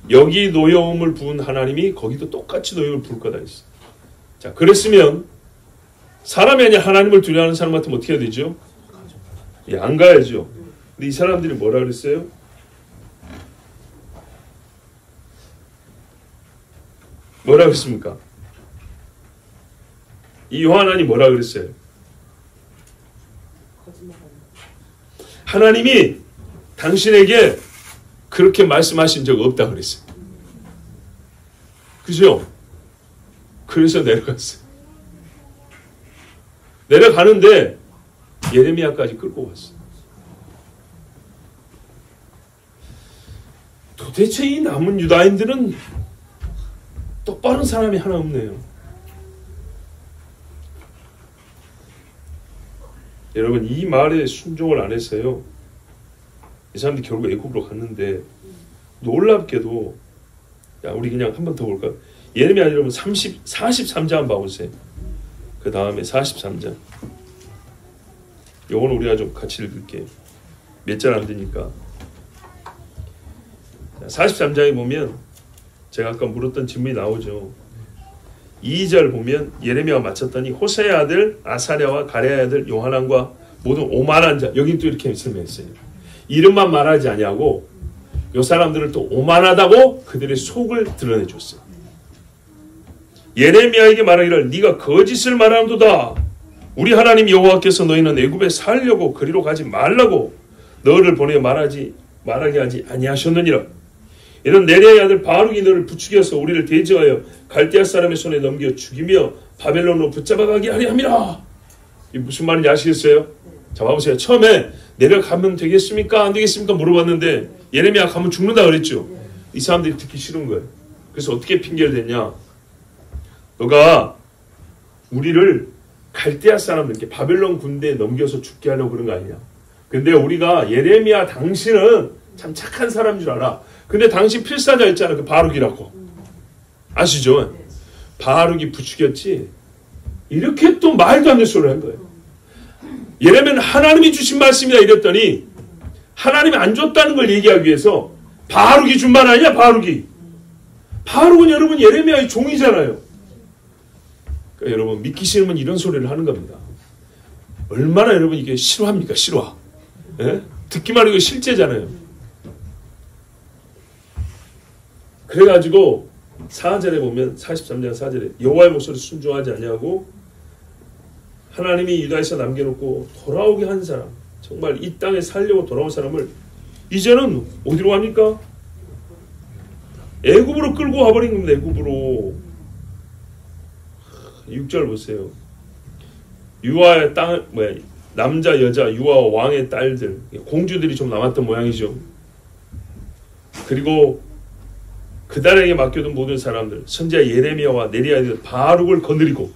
여기 노여움을 부은 하나님이 거기도 똑같이 노여움을 부을 거다 했어요. 자, 그랬으면 사람이 아니라 하나님을 두려워하는 사람 같으면 어떻게 해야 되죠? 예, 안 가야죠. 근데 이 사람들이 뭐라 그랬어요? 뭐라 그랬습니까? 이 요한안이 뭐라 그랬어요? 하나님이 당신에게 그렇게 말씀하신 적 없다 그랬어요. 그죠? 그래서 내려갔어요. 내려가는데 예레미야까지 끌고 왔어요. 도대체 이 남은 유다인들은 똑바른 사람이 하나 없네요. 여러분, 이 말에 순종을 안 했어요. 이 사람들이 결국 애굽으로 갔는데 놀랍게도, 야, 우리 그냥 한 번 더 볼까? 예레미야 여러분 43장 한번 봐보세요. 그 다음에 43장. 요거는 우리가 좀 같이 읽을게요. 몇 절 안 되니까. 43장에 보면 제가 아까 물었던 질문이 나오죠. 2절 보면 예레미야가 마쳤더니 호세의 아들 아사랴와 가랴의 아들 요하난과 모든 오만한 자, 여기 또 이렇게 설명했어요. 이름만 말하지 아니하고 요 사람들을 또 오만하다고 그들의 속을 드러내줬어요. 예레미야에게 말하기를 네가 거짓을 말하는도다. 우리 하나님 여호와께서 너희는 애굽에 살려고 그리로 가지 말라고 너를 보내 말하게 하지 아니하셨느니라. 이런 네리아의 아들 바룩이 너를 부추겨서 우리를 대적하여 갈대아 사람의 손에 넘겨 죽이며 바벨론으로 붙잡아 가게 하려 함이라. 이 무슨 말인지 아시겠어요? 자, 봐보세요. 처음에 내려가면 되겠습니까? 안 되겠습니까? 물어봤는데 예레미야 가면 죽는다 그랬죠. 이 사람들이 듣기 싫은 거예요. 그래서 어떻게 핑계를 댔냐? 너가 우리를 갈대아 사람들께 바벨론 군대에 넘겨서 죽게 하려고 그런 거 아니냐? 근데 우리가 예레미야 당신은 참 착한 사람인 줄 알아. 근데 당신 필사자였잖아. 그 바룩이라고. 아시죠? 바룩이 부추겼지. 이렇게 또 말도 안 되는 소리를 한 거예요. 예레미야는 하나님이 주신 말씀이다 이랬더니 하나님이 안 줬다는 걸 얘기하기 위해서 바룩이 준 말 아니야? 바룩은 여러분 예레미야의 종이잖아요. 그러니까 여러분 믿기 싫으면 이런 소리를 하는 겁니다. 얼마나 여러분 이게 싫어합니까? 싫어. 예? 듣기만 해도 실제잖아요. 그래가지고 4절에 보면 43장 4절에 여호와의 목소리 순종하지 아니하고 하나님이 유다에서 남겨놓고 돌아오게 한 사람, 정말 이 땅에 살려고 돌아온 사람을 이제는 어디로 갑니까? 애굽으로 끌고 와버린 겁니다. 애굽으로. 6절 보세요. 유아의 땅, 남자 여자 유아와 왕의 딸들, 공주들이 좀 남았던 모양이죠. 그리고 그달에게 맡겨둔 모든 사람들, 선지자 예레미야와 네리아들 바룩을 거느리고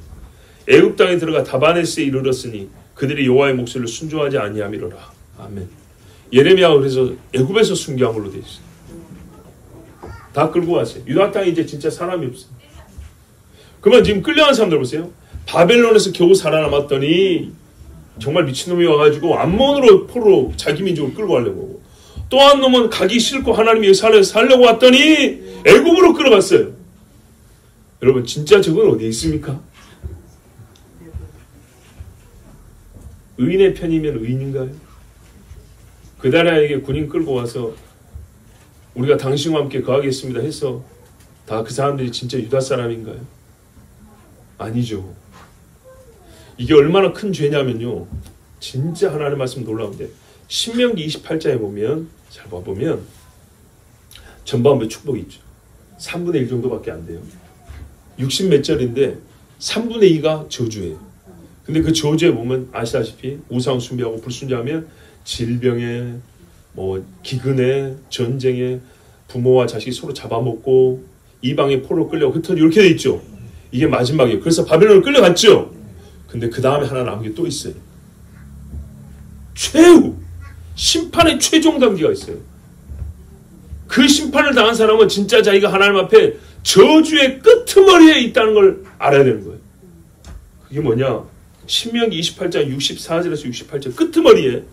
애굽 땅에 들어가 다바네스에 이르렀으니 그들이 여호와의 목소리를 순종하지 아니함이로라. 아멘. 예레미야가 그래서 애굽에서 순교한 걸로 되어 있어요. 다 끌고 왔어요. 유다 땅에 이제 진짜 사람이 없어요. 그러면 지금 끌려간 사람들 보세요. 바벨론에서 겨우 살아남았더니 정말 미친놈이 와가지고 암몬으로 포로로 자기 민족을 끌고 가려고 하고, 또 한 놈은 가기 싫고 하나님이 살려고 왔더니 애굽으로 끌어갔어요. 여러분 진짜 저건 어디에 있습니까? 의인의 편이면 의인인가요? 그다라에게 군인 끌고 와서 우리가 당신과 함께 거하겠습니다 해서 다 그 사람들이 진짜 유다 사람인가요? 아니죠. 이게 얼마나 큰 죄냐면요, 진짜 하나님의 말씀 놀라운데 신명기 28장에 보면 잘 봐보면 전반부에 축복이 있죠. 3분의 1 정도밖에 안 돼요. 60 몇 절인데 3분의 2가 저주예요. 근데 그 저주에 보면 아시다시피 우상 숭배하고 불순종하면 질병에, 기근에, 전쟁에, 부모와 자식이 서로 잡아먹고 이방의 포로 끌려 흩어져 이렇게 돼 있죠. 이게 마지막이에요. 그래서 바벨론을 끌려갔죠. 근데 그 다음에 하나 남은 게 또 있어요. 최후 심판의 최종 단계가 있어요. 그 심판을 당한 사람은 진짜 자기가 하나님 앞에 저주의 끄트머리에 있다는 걸 알아야 되는 거예요. 그게 뭐냐? 신명기 28장 64절에서 68절 끄트머리에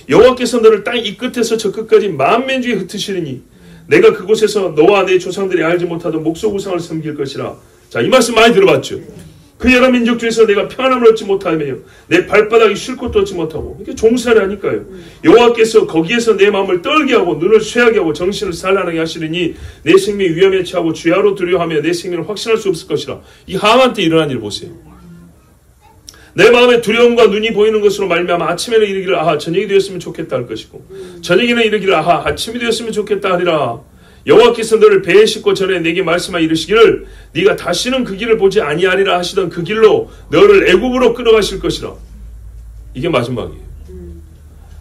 여호와께서 너를 땅 이 끝에서 저 끝까지 만민 중에 흩으시리니 내가 그곳에서 너와 내 조상들이 알지 못하던 목석 우상을 섬길 것이라. 자, 이 말씀 많이 들어봤죠. 그 여러 민족 중에서 내가 평안함을 얻지 못하며 내 발바닥이 쉴 곳도 얻지 못하고, 이게 종살이 하니까요. 여호와께서 거기에서 내 마음을 떨게 하고 눈을 쇠하게 하고 정신을 산란하게 하시리니 내 생명이 위험에 처하고 주야로 두려워하며 내 생명을 확신할 수 없을 것이라. 이 하만 때 일어난 일 보세요. 내 마음에 두려움과 눈이 보이는 것으로 말미암아 아침에는 이르기를 아하 저녁이 되었으면 좋겠다 할 것이고 저녁에는 이르기를 아하 아침이 되었으면 좋겠다 하리라. 여호와께서 너를 배에 싣고 전에 내게 말씀하 이르시기를 네가 다시는 그 길을 보지 아니하리라 하시던 그 길로 너를 애굽으로 끌어가실 것이라. 이게 마지막이에요.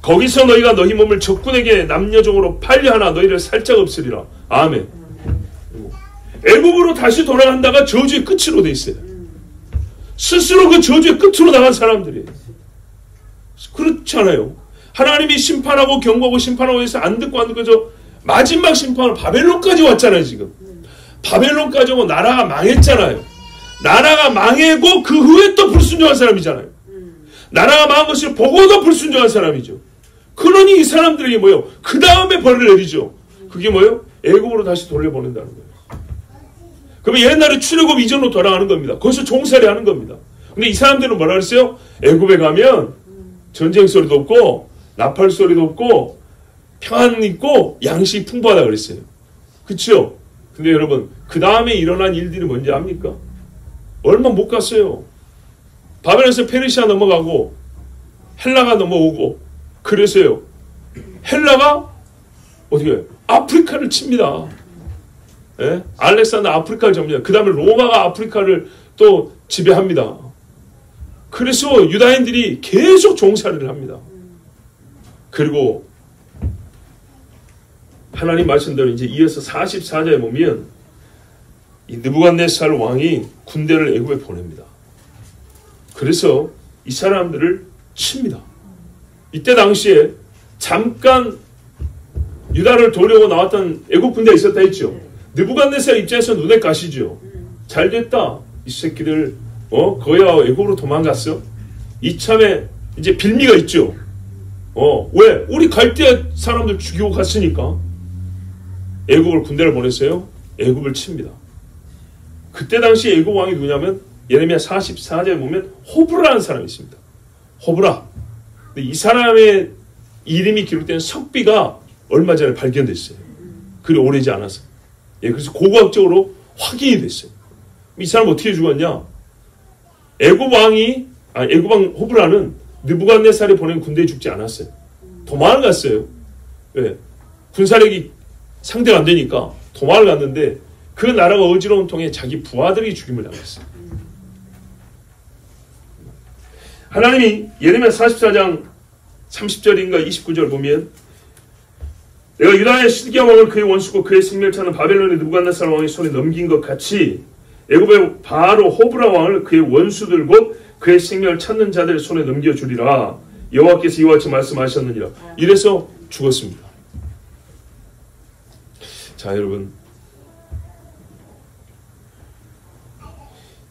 거기서 너희가 너희 몸을 적군에게 남녀종으로 팔려하나 너희를 살짝 없으리라. 아멘. 애굽으로 다시 돌아간다가 저주의 끝으로 돼 있어요. 스스로 그 저주의 끝으로 나간 사람들이에요. 그렇지 않아요. 하나님이 심판하고 경고하고 심판하고 해서 안 듣고 안 듣고 저 마지막 심판은 바벨론까지 왔잖아요. 지금 바벨론까지 오고 나라가 망했잖아요. 나라가 망하고 그 후에 또 불순종한 사람이잖아요. 나라가 망한 것을 보고도 불순종한 사람이죠. 그러니 이 사람들에게 뭐예요? 그 다음에 벌을 내리죠. 그게 뭐예요? 애굽으로 다시 돌려보낸다는 거예요. 그러면 옛날에 출애굽 이전으로 돌아가는 겁니다. 거기서 종살이 하는 겁니다. 근데 이 사람들은 뭐라 그랬어요? 애굽에 가면 전쟁 소리도 없고 나팔 소리도 없고 평안 있고 양식이 풍부하다 그랬어요. 그렇죠? 근데 여러분 그 다음에 일어난 일들이 뭔지 압니까? 얼마 못 갔어요. 바벨론에서 페르시아 넘어가고 헬라가 넘어오고 그래서요. 헬라가 어떻게 해요? 아프리카를 칩니다. 예? 알렉산더 아프리카를 접니다. 그 다음에 로마가 아프리카를 또 지배합니다. 그래서 유다인들이 계속 종살이를 합니다. 그리고 하나님 말씀대로 이제 이어서 44절에 보면 이 느부갓네살 왕이 군대를 애굽에 보냅니다. 그래서 이 사람들을 칩니다. 이때 당시에 잠깐 유다를 도려고 나왔던 애굽 군대가 있었다 했죠. 느부갓네살 입장에서 눈에 가시죠. 잘 됐다. 이 새끼들 거야 애굽으로 도망갔어. 이참에 이제 빌미가 있죠. 왜? 우리 갈대 사람들 죽이고 갔으니까. 애굽을 군대를 보냈어요. 애굽을 칩니다. 그때 당시 애굽 왕이 누구냐면 예레미야 44절에 보면 호브라라는 사람이 있습니다. 호브라. 근데 이 사람의 이름이 기록된 석비가 얼마 전에 발견됐어요. 그리 오래지 않아서. 그래서 고고학적으로 확인이 됐어요. 이 사람 어떻게 죽었냐? 애굽 왕 호브라는 느부갓네살이 보낸 군대에 죽지 않았어요. 도망을 갔어요. 왜? 군사력이 상대가 안 되니까 도망을 갔는데 그 나라가 어지러운 통에 자기 부하들이 죽임을 당했어요. 하나님이 예레미야 44장 30절인가 29절 보면 내가 유다의 시드기야 왕을 그의 원수고 그의 생명을 찾는 바벨론의 느부갓네살 왕의 손에 넘긴 것 같이 애굽의 바로 호브라 왕을 그의 원수들 곧 그의 생명을 찾는 자들의 손에 넘겨주리라. 여호와께서 이와 같이 말씀하셨느니라. 이래서 죽었습니다. 자 여러분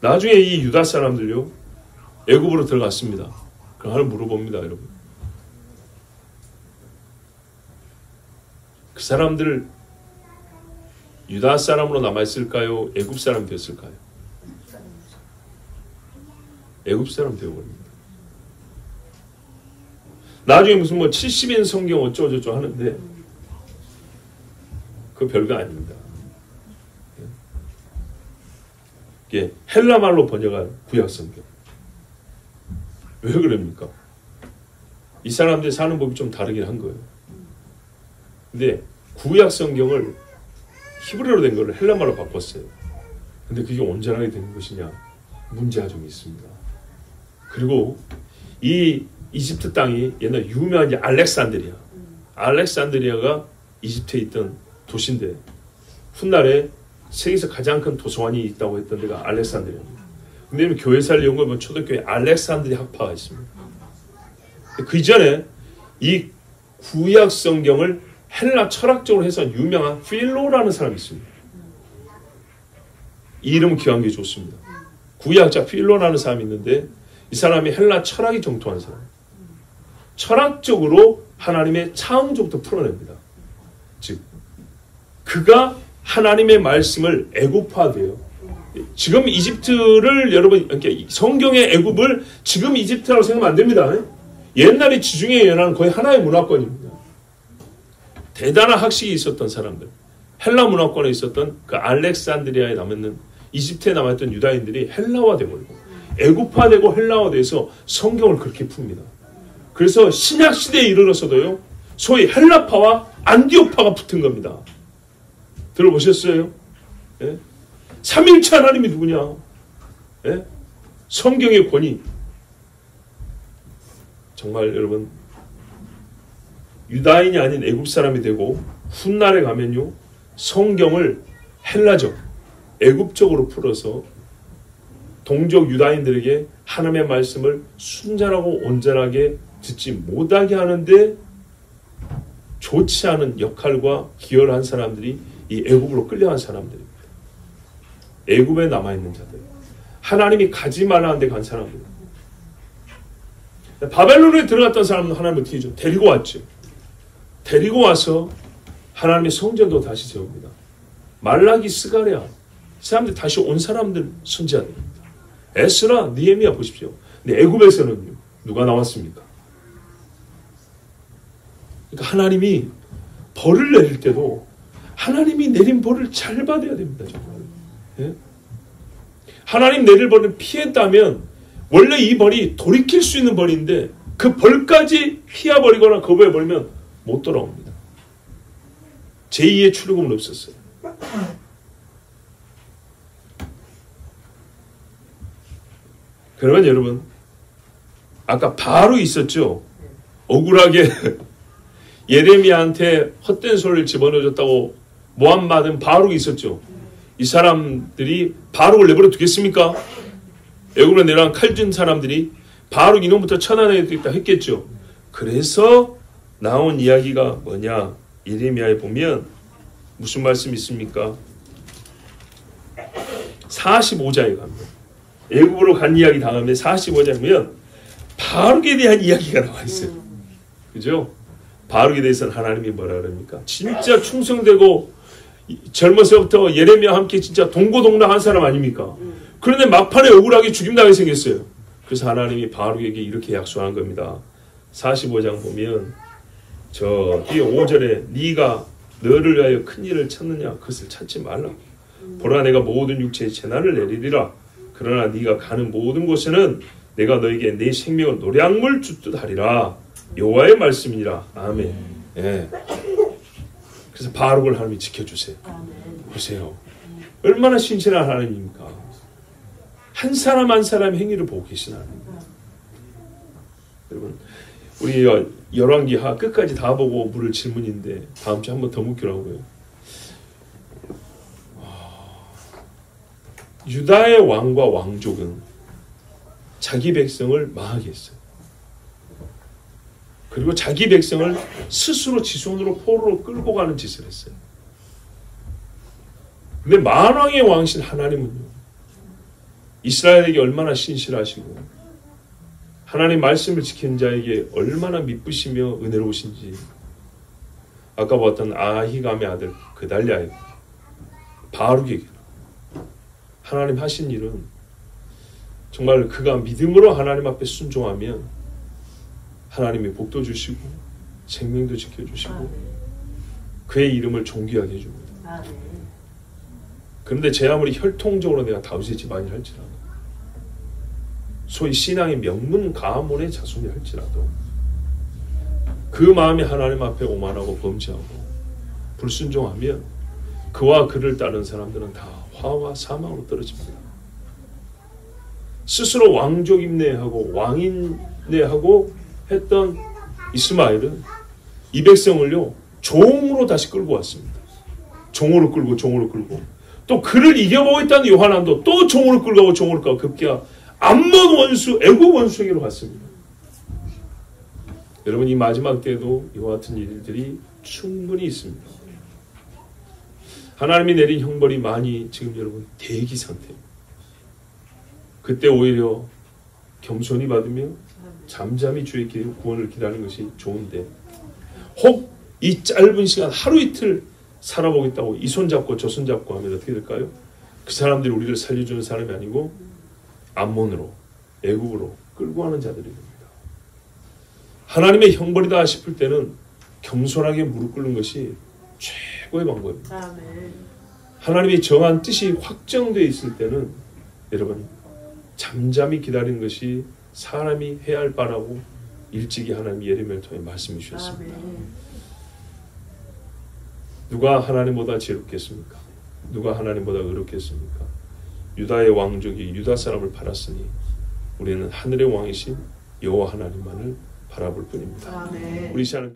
나중에 이 유다 사람들요 애굽으로 들어갔습니다. 그럼 하나 물어봅니다. 여러분 그 사람들 유다 사람으로 남아있을까요? 애굽 사람 되었을까요? 애굽 사람 되어버립니다. 나중에 무슨 70인 성경 어쩌고저쩌고 하는데 그거 별거 아닙니다. 이게 헬라말로 번역한 구약 성경. 왜 그럽니까? 이 사람들이 사는 법이 좀 다르긴 한 거예요. 근데 구약 성경을 히브리어로 된 거를 헬라말로 바꿨어요. 근데 그게 온전하게 된 것이냐? 문제가 좀 있습니다. 그리고 이 이집트 땅이 옛날 유명한 이제 알렉산드리아가 이집트에 있던 도시인데 훗날에 세계에서 가장 큰 도서관이 있다고 했던 데가 알렉산드리아입니다. 근데 교회사를 연구하면 초대교회 알렉산드리아 학파가 있습니다. 그 이전에 이 구약 성경을 헬라 철학적으로 해서 유명한 필로라는 사람이 있습니다. 이 이름은 귀한 게 좋습니다. 구약자 필로라는 사람이 있는데 이 사람이 헬라 철학이 정통한 사람. 철학적으로 하나님의 창조부터 풀어냅니다. 즉 그가 하나님의 말씀을 애굽화돼요. 지금 이집트를 여러분 성경의 애굽을 지금 이집트라고 생각하면 안 됩니다. 옛날에 지중해 연안은 거의 하나의 문화권입니다. 대단한 학식이 있었던 사람들, 헬라 문화권에 있었던 그 알렉산드리아에 남았는 이집트에 남았던 유다인들이 헬라화되고 애굽화되고 헬라화돼서 성경을 그렇게 풉니다. 그래서 신약 시대에 이르러서도요 소위 헬라파와 안디옥파가 붙은 겁니다. 들어보셨어요? 예? 삼일체 하나님이 누구냐? 예? 성경의 권위. 정말 여러분 유다인이 아닌 애굽 사람이 되고 훗날에 가면요 성경을 헬라적, 애굽적으로 풀어서 동족 유다인들에게 하나님의 말씀을 순전하고 온전하게 듣지 못하게 하는데 좋지 않은 역할과 기여를 한 사람들이 이 애굽으로 끌려간 사람들입니다. 애굽에 남아있는 자들, 하나님이 가지 말라는 데 간 사람들. 바벨론에 들어갔던 사람은 하나님 어떻게 해줘? 데리고 왔죠. 데리고 와서 하나님의 성전도 다시 세웁니다. 말라기, 스가랴, 사람들 다시 온 사람들 선지자들입니다. 에스라, 느헤미야 보십시오. 근데 애굽에서는요 누가 나왔습니까? 그러니까 하나님이 벌을 내릴 때도 하나님이 내린 벌을 잘 받아야 됩니다. 정말. 예? 하나님 내릴 벌을 피했다면 원래 이 벌이 돌이킬 수 있는 벌인데 그 벌까지 피해버리거나 거부해버리면 못 돌아옵니다. 제2의 출애굽은 없었어요. 그러면 여러분 아까 바로 있었죠. 억울하게 예레미야한테 헛된 소리를 집어넣어줬다고 모함받은 바룩이 있었죠. 이 사람들이 바룩을 내버려 두겠습니까? 애굽으로 내려간 칼진 사람들이 바룩 이놈부터 쳐내야 되겠다 했겠죠. 그래서 나온 이야기가 뭐냐? 예레미야에 보면 무슨 말씀이 있습니까? 45장에 갑니다. 애굽으로 간 이야기 다음에 45장에 보면 바룩에 대한 이야기가 나와 있어요. 그죠? 바룩에 대해서는 하나님이 뭐라 그럽니까? 진짜 충성되고 젊어서부터 예레미야와 함께 진짜 동고동락한 사람 아닙니까? 그런데 막판에 억울하게 죽임당하게 생겼어요. 그래서 하나님이 바룩에게 이렇게 약속한 겁니다. 45장 보면 저 뒤에 5절에 네가 너를 위하여 큰 일을 찾느냐? 그것을 찾지 말라. 보라 내가 모든 육체의 재난을 내리리라. 그러나 네가 가는 모든 곳에는 내가 너에게 내 생명을 노량물 줍듯 하리라. 여호와의 말씀이니라. 아멘. 예. 그래서 바룩을 하나님이 지켜주세요. 보세요. 얼마나 신실한 하나님입니까? 한 사람 한 사람의 행위를 보고 계신 하나님. 여러분 우리 열왕기하 끝까지 다 보고 물을 질문인데 다음 주에 한 번 더 묻기라고요. 유다의 왕과 왕족은 자기 백성을 망하게 했어요. 그리고 자기 백성을 스스로 지손으로 포로로 끌고 가는 짓을 했어요. 근데 만왕의 왕신 하나님은요, 이스라엘에게 얼마나 신실하시고 하나님 말씀을 지키는 자에게 얼마나 미쁘시며 은혜로우신지 아까 봤던 아히감의 아들 그달랴의 바룩에게 하나님 하신 일은 정말 그가 믿음으로 하나님 앞에 순종하면 하나님이 복도 주시고 생명도 지켜주시고 그의 이름을 존귀하게 해줍니다. 그런데 제 아무리 혈통적으로 내가 다윗의 집안이 할지라도 소위 신앙의 명문 가문의 자손이 할지라도 그 마음이 하나님 앞에 오만하고 범죄하고 불순종하면 그와 그를 따른 사람들은 다 화와 사망으로 떨어집니다. 스스로 왕족 임내하고 왕인내하고 했던 이스마엘은 이 백성을요 종으로 다시 끌고 왔습니다. 종으로 끌고 또 그를 이겨보겠다는 요하난도 또 종으로 끌고 가고 종으로 끌고 급기야 암몬 원수 애굽 원수에게로 갔습니다. 여러분 이 마지막 때에도 이와 같은 일들이 충분히 있습니다. 하나님이 내린 형벌이 많이 지금 여러분 대기 상태입니다. 그때 오히려 겸손히 받으며 잠잠히 주의 구원을 기다리는 것이 좋은데 혹 이 짧은 시간 하루 이틀 살아보겠다고 이 손 잡고 저 손 잡고 하면 어떻게 될까요? 그 사람들이 우리를 살려주는 사람이 아니고 암몬으로 애굽으로 끌고 가는 자들이 됩니다. 하나님의 형벌이다 싶을 때는 겸손하게 무릎 꿇는 것이 최고의 방법입니다. 아멘. 하나님의 정한 뜻이 확정되어 있을 때는 여러분 잠잠히 기다리는 것이 사람이 해야 할 바라고 일찍이 하나님이 예레미야를 통해 말씀해 주셨습니다. 아멘. 누가 하나님보다 지혜롭겠습니까? 누가 하나님보다 의롭겠습니까? 유다의 왕족이 유다 사람을 팔았으니 우리는 하늘의 왕이신 여호와 하나님만을 바라볼 뿐입니다. 아멘. 우리 시간은